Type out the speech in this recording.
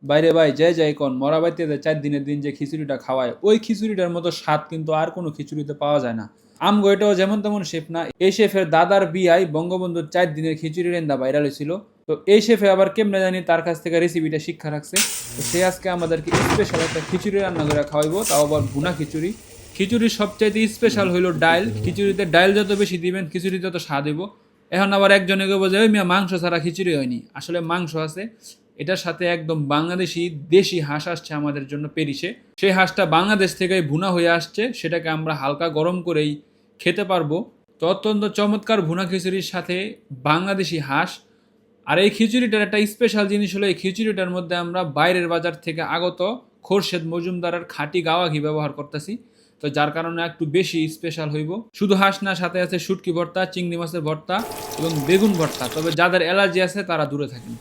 বাইরে ভাই যাই কোন মরা বাইতে 4 দিনের দিন যে খিচুড়িটা খাওয়ায় ওই খিচুড়িটার মতো স্বাদ কিন্তু আর কোনো খিচুড়িতে পাওয়া যায় না। আমগো এটাও যেমন তেমন শেফ না, এই শেফের দাদার বিয়ায় বঙ্গবন্ধুর 4 দিনের খিচুড়ি রেন্দা ভাইরাল হয়েছিল। তো এই শেফে আবার কেমনে জানি তার কাছ থেকে রেসিপিটা শিক্ষা রাখছে। তো সে আজকে আমাদেরকে স্পেশাল একটা খিচুড়ি রান্না করে খাওয়াইবো, তাও আবার ভুনা খিচুড়ি। খিচুড়ির সবচাইতে স্পেশাল হইলো ডাইল, খিচুড়িতে ডাইল যত বেশি দিবেন খিচুড়ি তত স্বাদ হইব। এখন আবার একজনে কেউ বোঝে ওই মিয়া মাংস ছাড়া খিচুড়ি হয়নি, আসলে মাংস আছে। এটার সাথে একদম বাংলাদেশি দেশি হাঁস আসছে আমাদের জন্য পেরিসে। সেই হাঁসটা বাংলাদেশ থেকে ভুনা হয়ে আসছে, সেটাকে আমরা হালকা গরম করেই খেতে পারবো। তো অত্যন্ত চমৎকার ভুনা খিচুড়ির সাথে বাংলাদেশি হাঁস। আর এই খিচুড়িটার একটা স্পেশাল জিনিস হলো এই খিচুড়িটার মধ্যে আমরা বাইরের বাজার থেকে আগত খোরশেদ মজুমদারের খাঁটি গাওয়া ঘি ব্যবহার করতেছি। তো যার কারণে একটু বেশি স্পেশাল হইব। শুধু হাঁস না, সাথে আছে শুটকি ভর্তা, চিংড়ি মাছের ভর্তা এবং বেগুন ভর্তা। তবে যাদের অ্যালার্জি আছে তারা দূরে থাকেন।